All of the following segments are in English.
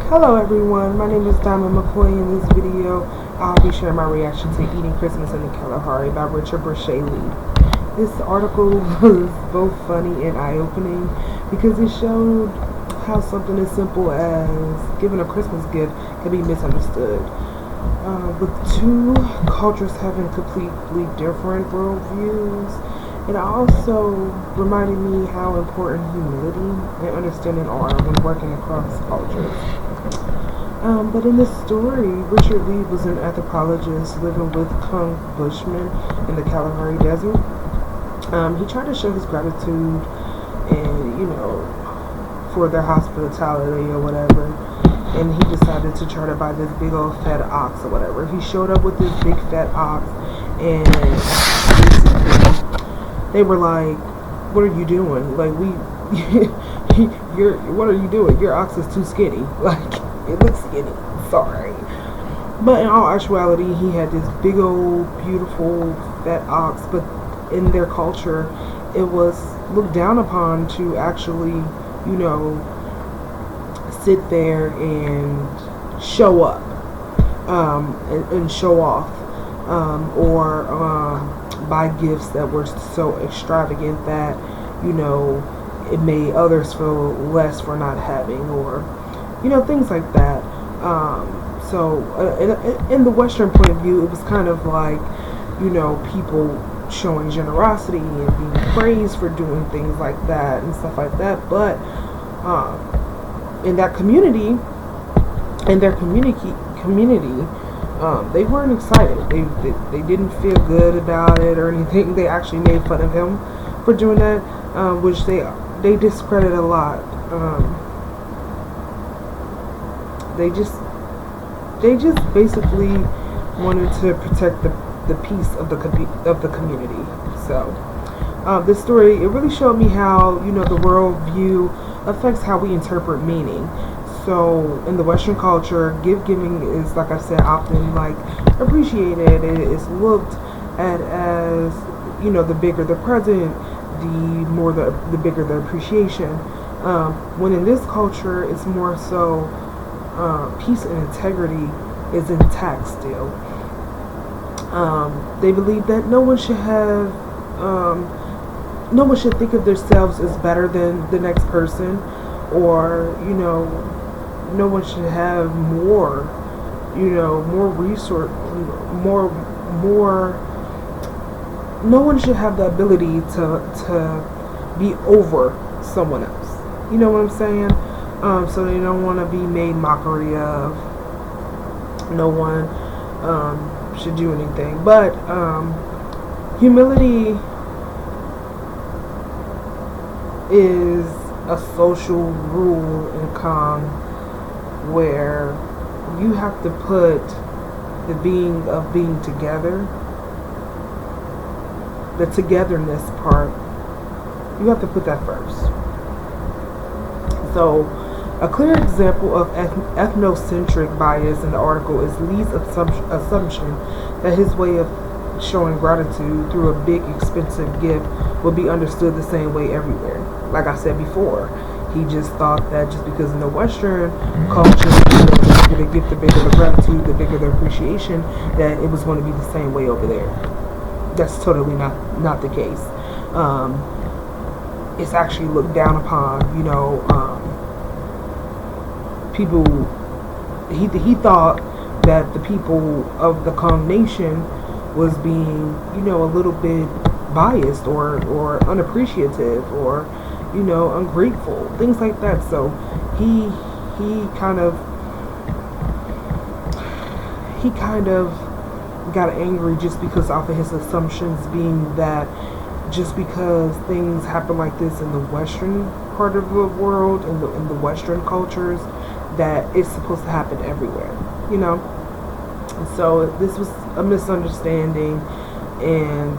Hello everyone, my name is Dy'Mond McCoy. In this video, I'll be sharing my reaction to Eating Christmas in the Kalahari by Borshay. This article was both funny and eye-opening because it showed how something as simple as giving a Christmas gift can be misunderstood. With two cultures having completely different worldviews, it also reminded me how important humility and understanding are when working across cultures. But in this story, Richard Lee was an anthropologist living with Kung Bushmen in the Kalahari Desert. He tried to show his gratitude and, for their hospitality or whatever. And he decided to try to buy this big old fat ox or whatever. He showed up with this big fat ox, and they were like, "What are you doing? Like, what are you doing? Your ox is too skinny. Like, it looks skinny. Sorry." But in all actuality, he had this big old beautiful fat ox. But in their culture, it was looked down upon to actually, sit there and show up, and show off, or buy gifts that were so extravagant that it made others feel less for not having, or things like that. So in the Western point of view, it was kind of like people showing generosity and being praised for doing things like that and stuff like that. But in that community, they weren't excited. They didn't feel good about it or anything. They actually made fun of him for doing that, which they discredit a lot. They just basically wanted to protect the peace of the community. So this story, it really showed me how the world view affects how we interpret meaning. So in the Western culture, giving is, like I said, often like appreciated. It is looked at as the bigger the present, the bigger the appreciation. When in this culture, it's more so peace and integrity is intact still. They believe that no one should think of themselves as better than the next person, or no one should have more resource, no one should have the ability to be over someone else. You know what I'm saying? So they don't want to be made mockery of. No one should do anything. But humility is a social rule in Kong where you have to put the being together, the togetherness part, you have to put that first. So a clear example of ethnocentric bias in the article is Lee's assumption that his way of showing gratitude through a big expensive gift will be understood the same way everywhere. Like I said before, he just thought that just because in the Western culture, the bigger the gift, the bigger the gratitude, the bigger the appreciation, that it was going to be the same way over there. That's totally not the case. It's actually looked down upon. People. He thought that the people of the Kong Nation was being, a little bit biased or unappreciative or, ungrateful, things like that. So he kind of got angry just because off of his assumptions being that just because things happen like this in the Western part of the world, in the Western cultures, that it's supposed to happen everywhere, So this was a misunderstanding, and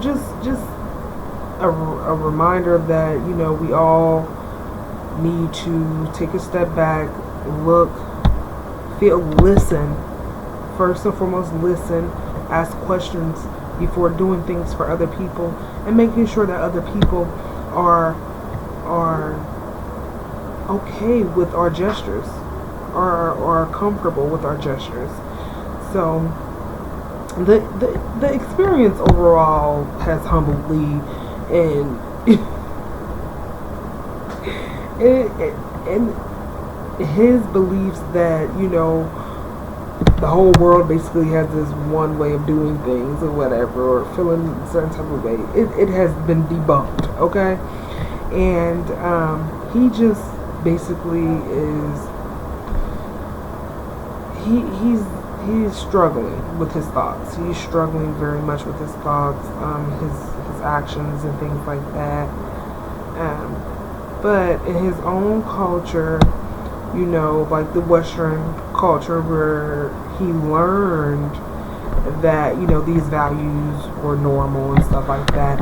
just a reminder that we all need to take a step back, look, feel, listen. First and foremost, listen, ask questions before doing things for other people, and making sure that other people are okay with our gestures, or comfortable with our gestures. So the experience overall has humbled Lee, and and his beliefs that, you know, the whole world basically has this one way of doing things or whatever, or feeling a certain type of way. It has been debunked, okay? And he just basically is, he's struggling with his thoughts. He's struggling very much with his thoughts, his actions and things like that. But in his own culture, you know, like the Western culture, where he learned that, you know, these values were normal and stuff like that,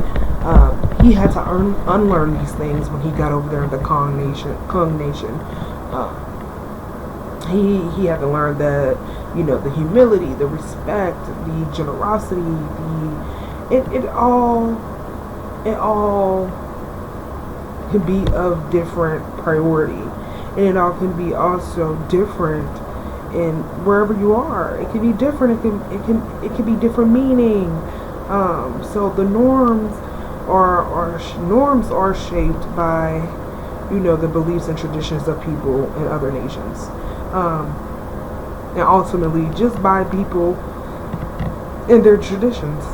he had to unlearn these things when he got over there in the Kong Nation. He had to learn that, you know, the humility, the respect, the generosity, it all can be of different priority, and it all can be also different in wherever you are. It can be different. It can be different meaning. So the norms are shaped by, you know, the beliefs and traditions of people in other nations, and ultimately just by people and their traditions.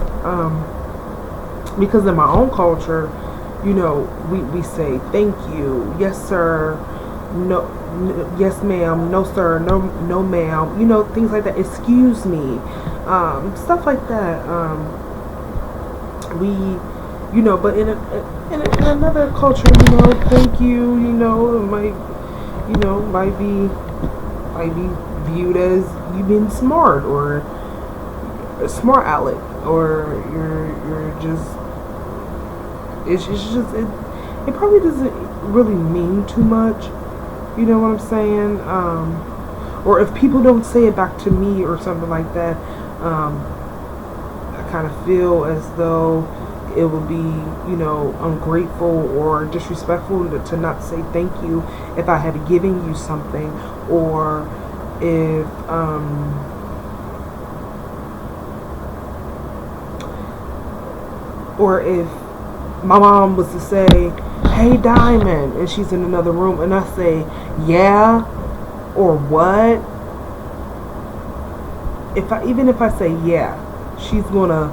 Because in my own culture, you know, we say thank you, yes sir, no, yes ma'am, no sir, no ma'am, you know, things like that, excuse me, stuff like that. We, you know, but in another culture, you know, thank you, you know, might be viewed as you being smart, or a smart aleck, or you're just, it's just it probably doesn't really mean too much, you know what I'm saying? Or if people don't say it back to me or something like that, I kind of feel as though it would be, you know, ungrateful or disrespectful to not say thank you if I had given you something, or if my mom was to say, hey Diamond, and she's in another room, and I say, yeah, or what, even if I say yeah, she's gonna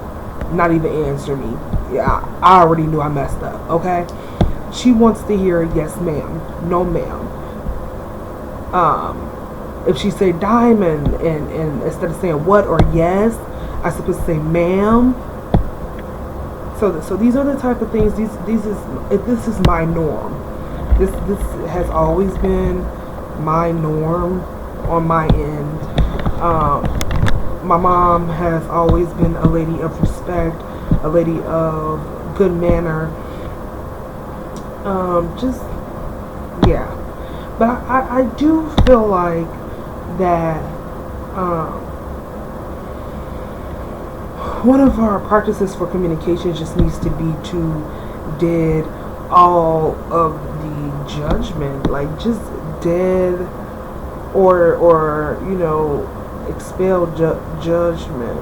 not even answer me. Yeah, I already knew I messed up, okay? She wants to hear yes ma'am, no ma'am. If she say Diamond, and instead of saying what or yes, I supposed to say ma'am. So these are the type of things. This is my norm. This has always been my norm on my end. My mom has always been a lady of respect, a lady of good manner. Just yeah. But I do feel like that. One of our practices for communication just needs to be to dead all of the judgment, like just dead, or you know, expel judgment.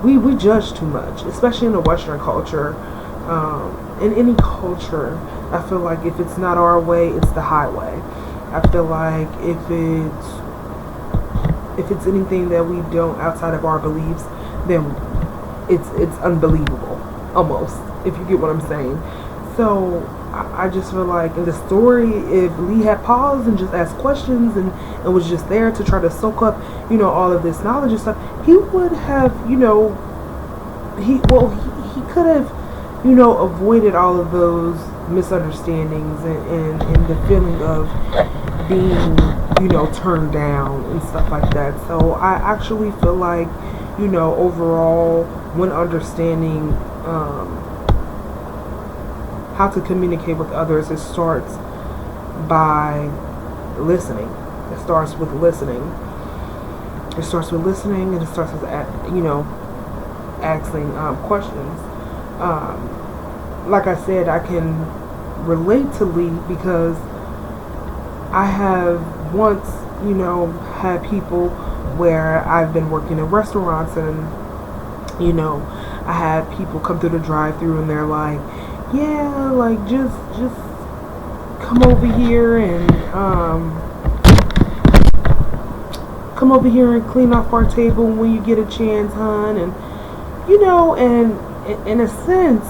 We judge too much, especially in the Western culture. In any culture, I feel like if it's not our way, it's the highway. I feel like if it's anything that we don't outside of our beliefs, then it's unbelievable, almost, if you get what I'm saying. So I just feel like in the story, if Lee had paused and just asked questions and was just there to try to soak up, you know, all of this knowledge and stuff, he would have, you know, he could have, you know, avoided all of those misunderstandings and the feeling of being, you know, turned down and stuff like that. So I actually feel like, you know, overall, when understanding how to communicate with others, it starts by listening. It starts with listening. And it starts with, you know, asking questions. like I said, I can relate to Lee because I have once, you know, had people where I've been working in restaurants, and, you know, I had people come through the drive-thru and they're like, yeah, like just come over here and clean off our table when you get a chance, hon. And, you know, and in a sense,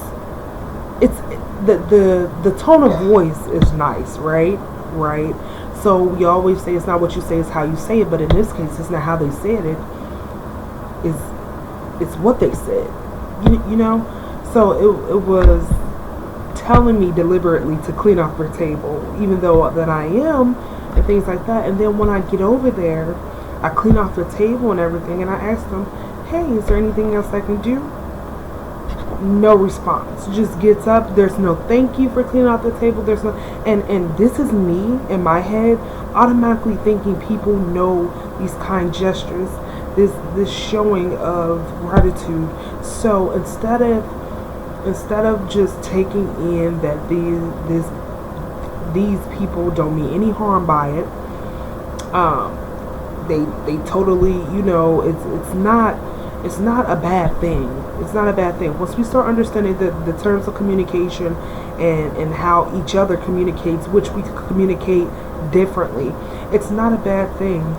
it's the tone of voice is nice, right? So we always say it's not what you say, it's how you say it. But in this case, it's not how they said it, it's what they said. You know. So it was telling me deliberately to clean off their table, even though that I am, and things like that. And then when I get over there, I clean off the table and everything, and I ask them, hey, is there anything else I can do? No response. Just gets up. There's no thank you for cleaning off the table. There's no, and this is me in my head automatically thinking people know these kind gestures, this showing of gratitude. So instead of just taking in that these people don't mean any harm by it, they totally, you know, it's not a bad thing. It's not a bad thing. Once we start understanding the terms of communication and how each other communicates, which we communicate differently, it's not a bad thing.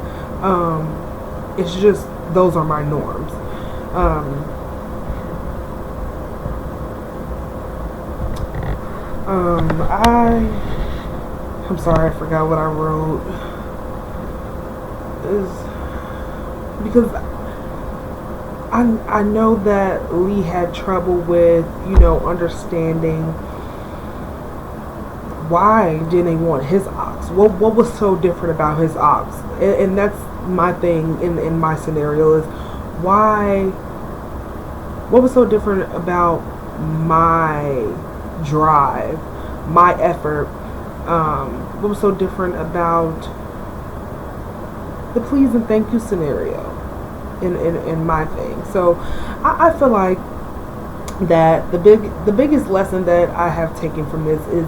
It's just those are my norms. I'm sorry, I forgot what I wrote. Because I know that Lee had trouble with, you know, understanding why didn't they want his ox. What was so different about his ox? And that's my thing in my scenario is what was so different about my drive, my effort? What was so different about the please and thank you scenario in my thing? So I feel like that the biggest lesson that I have taken from this is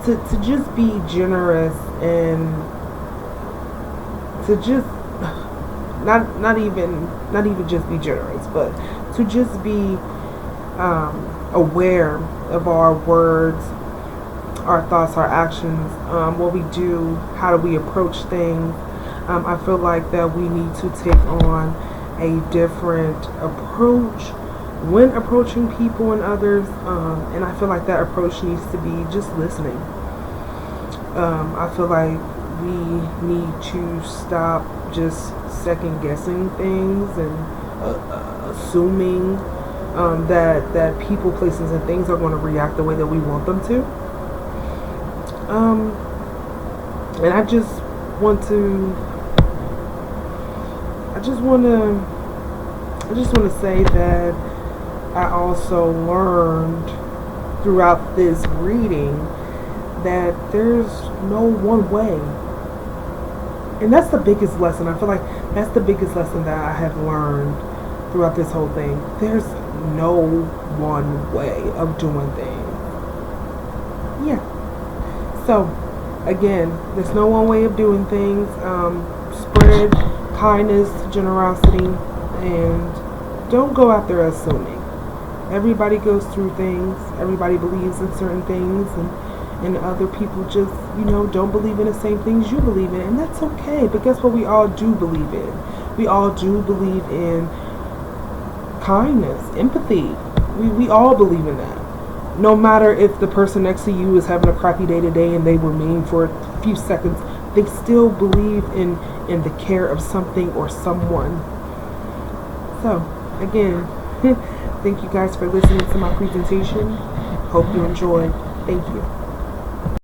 to just be generous, and to just not even just be generous, but to just be aware of our words, our thoughts, our actions, what we do, how do we approach things. I feel like that we need to take on a different approach when approaching people and others, and I feel like that approach needs to be just listening. I feel like we need to stop just second guessing things and assuming that people, places, and things are going to react the way that we want them to. And I just want to say that I also learned throughout this reading that there's no one way. And that's the biggest lesson. I feel like that's the biggest lesson that I have learned throughout this whole thing. There's no one way of doing things. Yeah. So, again, there's no one way of doing things. Spread kindness, generosity, and don't go out there assuming. Everybody goes through things. Everybody believes in certain things, and other people just, you know, don't believe in the same things you believe in, and that's okay. But guess what? We all do believe in. We all do believe in kindness, empathy. We all believe in that. No matter if the person next to you is having a crappy day today and they were mean for a few seconds, they still believe in the care of something or someone. So, again, thank you guys for listening to my presentation. Hope you enjoyed. Thank you.